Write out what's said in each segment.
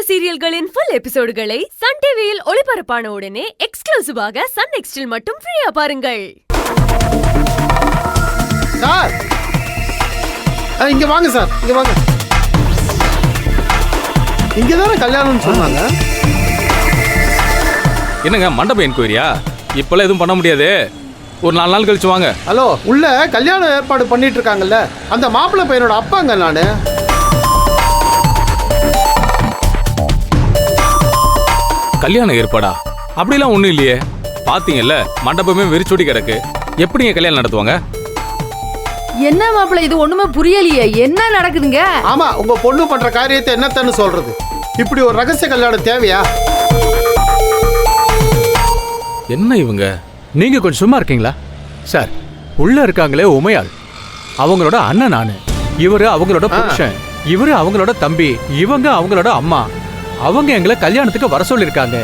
சீரியல்களின் full எபிசோடுகளை Sun டிவியில் ஒளிபரப்பான உடனே எக்ஸ்க்ளூசிவாக சன் நெக்ஸ்டில் மட்டும் ஃப்ரீயா பாருங்கள். சார் இங்க வாங்க சார், இங்க வாங்க. இங்க தானே கல்யாணம்னு சொன்னாங்க. என்னங்க மண்டபம் என்கொயரியா? இப்பெல்லாம் எதுவும் பண்ண முடியாது, ஒரு 4 நாள் கழிச்சு வாங்க. ஹலோ, உள்ள கல்யாணம் ஏற்பாடு பண்ணிட்டு இருக்காங்கல்ல, அந்த மாப்பிள்ளை பையனோட அப்பாங்க நானு. கல்யாணம் ஏற்பாடா? அப்படிலாம் ஒண்ணும் இல்லையே. பாத்தீங்கல்ல, மண்டபமே வெறிச்சோடி கிடக்கு. எப்படிங்க கல்யாணம் நடத்துவாங்க? என்ன மாப்பிள்ள, இது ஒண்ணுமே புரியலையே, என்ன நடக்குதுங்க? ஆமா, உங்க பொண்ணு பண்ற காரியத்தை என்னத்தன்னு சொல்றது? இப்படி ஒரு ரகசிய கல்யாணம் தேவையா? என்ன இவங்க? நீங்க கொஞ்சம் சும்மா இருக்கீங்களா சார்? உள்ள இருக்காங்களே உமையாள், அவங்களோட அண்ணன் நானு, இவரு அவங்களோட புருஷன், இவரு அவங்களோட தம்பி, இவங்க அவங்களோட அம்மா. அவங்க எங்களை கல்யாணத்துக்கு வர சொல்லிருக்காங்க.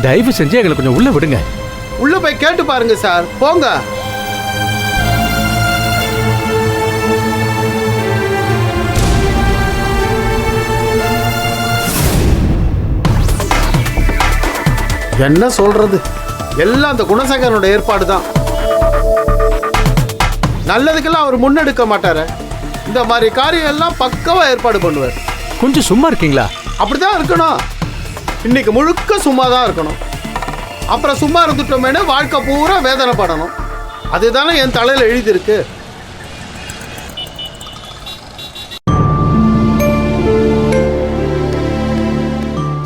தயவு செஞ்சு எங்களை கொஞ்சம் உள்ள விடுங்க. உள்ள போய் கேட்டு பாருங்க சார், போங்க. என்ன சொல்றது, எல்லாம் அந்த குணசேகரனோட ஏற்பாடு தான். நல்லதுக்கெல்லாம் அவர் முன்னெடுக்க மாட்டாரு. இந்த மாதிரி காரியம் எல்லாம் பக்கவா ஏற்பாடு பண்ணுவார். கொஞ்சம் சும்மா இருக்கீங்களா? அப்படிதான் இருக்கணும். இன்னைக்கு முழுக்க சும்மா தான் இருக்கணும். அப்புறம் சும்மா இருந்துட்டோமேனு வாழ்க்கை பூரா வேதனைப்படணும். அதுதானே என் தலையில எழுதியிருக்கு.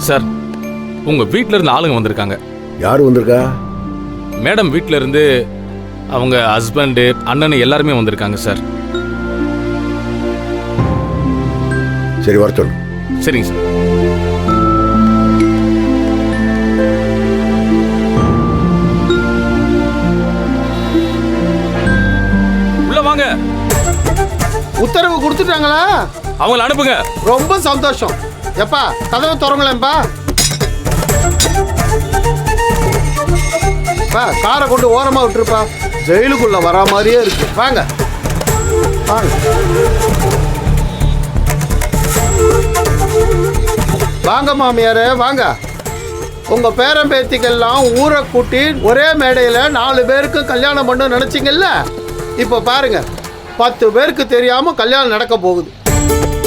சார், உங்க வீட்ல இருந்து ஆளுங்க வந்திருக்காங்க. யார் வந்திருக்கா? மேடம் வீட்ல இருந்து அவங்க ஹஸ்பண்டு, அண்ணன் எல்லாருமே வந்திருக்காங்க சார். சரி, வர சொல்லு. சரிங்க சார். உள்ள வாங்க. உத்தரவு கொடுத்துட்டாங்களா? அவங்கள அனுப்புங்க. ரொம்ப சந்தோஷம். எப்பா, கதவை திறங்களேன்பா. காரை கொண்டு ஓரமா விட்டுருப்பா. ஜெயிலுக்குள்ள வரா மாதிரியே இருக்கு. வாங்க வாங்க வாங்க மாமியாரே, வாங்க. உங்க பேரன் பேத்திக்கெல்லாம் ஊரை கூட்டி ஒரே மேடையில 4 பேருக்கு கல்யாணம் பண்ண நினைச்சிங்கல்ல, இப்ப பாருங்க 10 பேருக்கு தெரியாம கல்யாணம் நடக்க போகுது.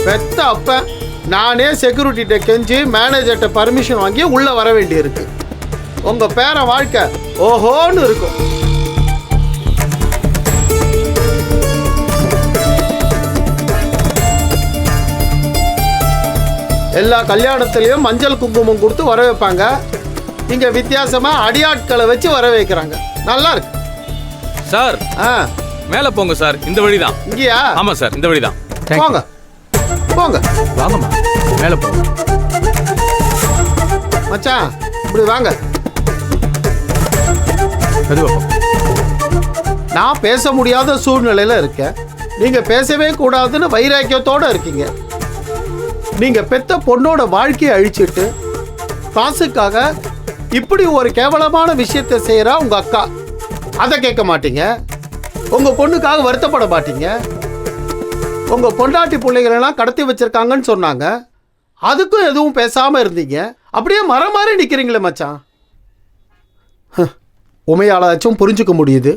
பெத்த அப்ப நானே செக்யூரிட்டிகிட்ட கெஞ்சி மேனேஜர்கிட்ட பர்மிஷன் வாங்கி உள்ள வர வேண்டி இருக்கு. உங்க பேரன் வாழ்க்கை ஓஹோன்னு இருக்கும். எல்லா கல்யாணத்திலையும் மஞ்சள் குங்குமம் கொடுத்து வர வைப்பாங்க. இங்க வித்தியாசமா அடியாட்களை வச்சு வர வைக்கிறாங்க. நல்லா இருக்கு சார். மேல போங்க சார், இந்த வழிதான். இங்கயா? ஆமா சார், இந்த வழிதான். போங்க போங்க. வாங்கம்மா, மேல போங்க. மச்சான், இப்படி வாங்க. நான் பேச முடியாத சூழ்நிலையில இருக்கேன். நீங்க பேசவே கூடாதுன்னு வைராக்கியத்தோட இருக்கீங்க. நீங்க பெத்த பொண்ணோட வாழ்க்கையை அழிச்சிட்டு காசுக்காக இப்படி ஒரு கேவலமான விஷயத்தை செய்யறா உங்க அக்கா. அதை கேட்க மாட்டீங்க. உங்க பொண்ணுக்காக வருத்தப்பட மாட்டீங்க. உங்க பொண்டாட்டி பிள்ளைகளெல்லாம் கடத்தி வச்சிருக்காங்கன்னு சொன்னாங்க, அதுக்கும் எதுவும் பேசாம இருந்தீங்க. அப்படியே மரம் மாதிரி நிக்கிறீங்களே மச்சான். உமையாளாச்சும் புரிஞ்சுக்க முடியுது.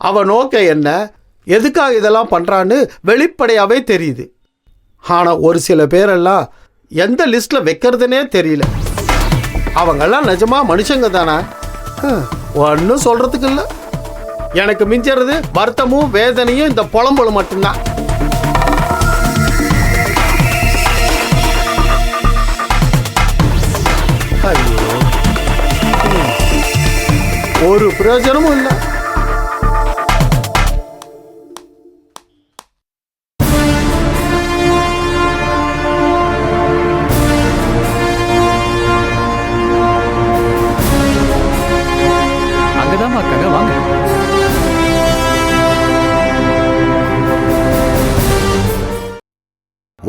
அவ நோக்க என்ன, எதுக்காக இதெல்லாம் பண்றான்னு வெளிப்படையாவே தெரியுது. ஆனா ஒரு சில பேரெல்லாம் எந்த லிஸ்ட்ல வைக்கிறதுனே தெரியல. அவங்கெல்லாம் நிஜமா மனுஷங்க தானே? ஒன்னும் சொல்றதுக்கு இல்லை. எனக்கு மிஞ்சறது வருத்தமும் வேதனையும் இந்த புலம்பலும் மட்டும்தான். ஐயோ, ஒரு பிரயோஜனமும் இல்லை. அங்கதான் இருக்காங்க, வாங்க.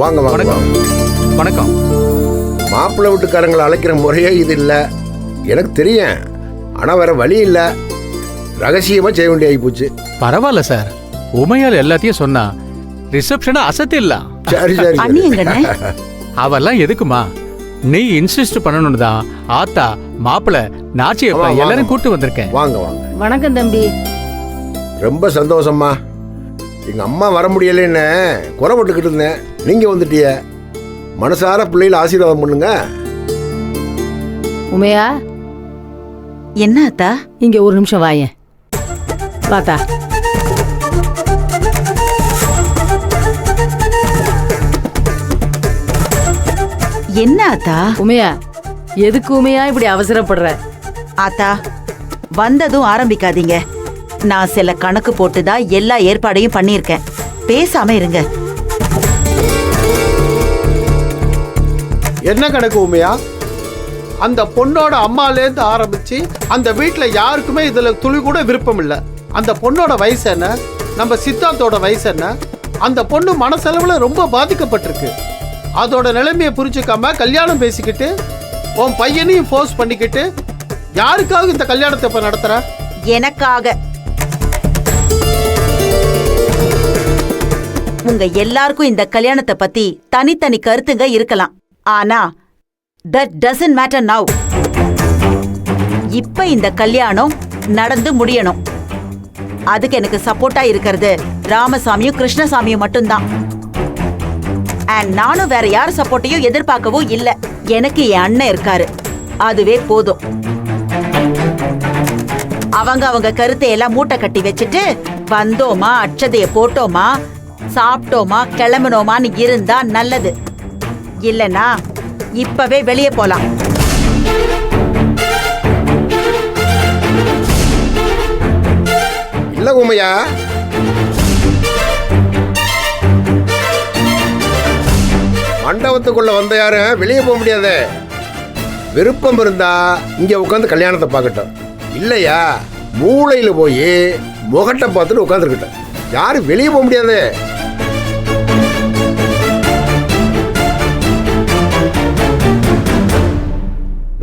வாங்க வாங்க. வணக்கம். வணக்கம். மாப்பிள்ளை வீட்டுக்காரங்களை அழைக்கிற முறையே இது இல்லை, எனக்கு தெரியும். ஆனால் வேற வழி இல்லை, ரகசியமா செய்ய வேண்டிய ஆகி போச்சு. பரவாயில்ல சார், உமையால் எல்லாத்தையும் சொன்னா ரிசப்ஷனை அசத்திடலாம். சரி சரி. அவெல்லாம் எதுக்குமா? நீ இன்சிஸ்ட் பண்ணணும் தான் ஆத்தா மாப்பிள்ள நாச்சியப்பா வாங்க, எல்லாரும் வாங்க. கூட்டு வந்திருக்கேன். வாங்க வாங்க. வணக்கம் தம்பி. ரொம்ப சந்தோஷம்மா. எங்க அம்மா வர முடியலன்னு குறைபட்டுக்கிட்டு இருந்தேன், நீங்க வந்துட்டிய. மனசார பிள்ளைகளை ஆசீர்வாதம் பண்ணுங்க. உமையா, என்ன அத்தா? இங்க ஒரு நிமிஷம் வாயேன். வாத்தா. என்ன அத்தா? உமையா, எதுக்கு உமையா இப்படி அவசரப்படுற? ஆத்தா, வந்ததும் ஆரம்பிக்காதீங்க. நான் சில கணக்கு போட்டுதான் எல்லா ஏற்பாடையும் பண்ணியிருக்கேன். பேசாம இருங்க. என்ன கணக்கு உமையா? அந்த பொண்ணோட அம்மாலேருந்து ஆரம்பிச்சு அந்த வீட்டில் யாருக்குமே இதுல துளி கூட விருப்பம் இல்லை. அந்த பொண்ணோட வயசு என்ன, நம்ம சித்தாந்தோட வயசு என்ன? அந்த பொண்ணு மனசளவில் ரொம்ப பாதிக்கப்பட்டிருக்கு. அதோட நிலைமையை புரிஞ்சுக்காம கல்யாணம் பேசிக்கிட்டு உன் பையனையும் ஃபோர்ஸ் பண்ணிக்கிட்டு யாருக்காக இந்த கல்யாணத்தை இப்ப நடத்துற? எனக்காக. உங்க எல்லாருக்கும் இந்த கல்யாணத்தை பத்தி தனித்தனி கருத்துங்க இருக்கலாம். ஆனா that doesn't matter now. இப்ப இந்த கல்யாணம் நடந்து முடியணும். அதுக்கு எனக்கு சப்போர்ட்டா இருக்கிறது ராமசாமியும் கிருஷ்ணசாமியும் மட்டும்தான். அண்ட் நானும் வேற யார் சப்போர்ட்டையும் எதிர்பார்க்கவும் இல்ல. எனக்கு என் அண்ணன் இருக்காரு, அதுவே போதும். அவங்க கருத்தை எல்லாம் மூட்டை கட்டி வச்சுட்டு வந்தோமா, அட்சதைய போட்டோமா, சாப்பிட்டோமா, கிளம்பினோமான்னு இருந்தா நல்லது. இல்லனா இப்பவே வெளியே போலாம். இல்ல உமையா, மண்டபத்துக்குள்ள வந்த யாரும் வெளியே போக முடியாது. விருப்பம் இருந்தா இங்க உட்காந்து கல்யாணத்தை பார்க்கட்டும். இல்லையா மூளையில போய் முகட்டை பார்த்துட்டு உட்காந்துருக்கட்டும். யாரும் வெளியே போக முடியாது.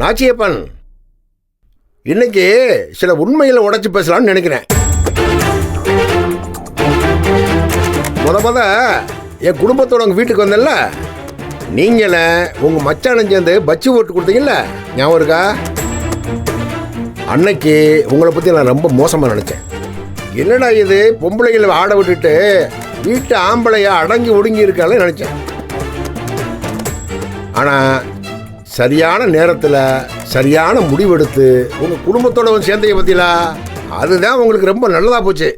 நாச்சியப்பன், இன்னைக்கு சில உண்மைகளை உடைச்சு பேசலாம்னு நினைக்கிறேன். முத என் குடும்பத்தோட உங்க வீட்டுக்கு வந்தேன்ல, நீங்கள உங்க மச்சானம் சேர்ந்து பச்சி போட்டு கொடுத்தீங்கல்ல, ஞாபகம் இருக்கா? அன்னைக்கு உங்களை பத்தி நான் ரொம்ப மோசமா நினைச்சேன். என்னடா இது, பொம்பளைகளை ஆட விட்டுட்டு வீட்டு ஆம்பளைய அடங்கி ஒடுங்கி இருக்கால நினைச்சேன். ஆனா சரியான நேரத்துல சரியான முடிவெடுத்து உங்க குடும்பத்தோட சேர்ந்தைய பத்திலா, அதுதான் உங்களுக்கு ரொம்ப நல்லதா போச்சு.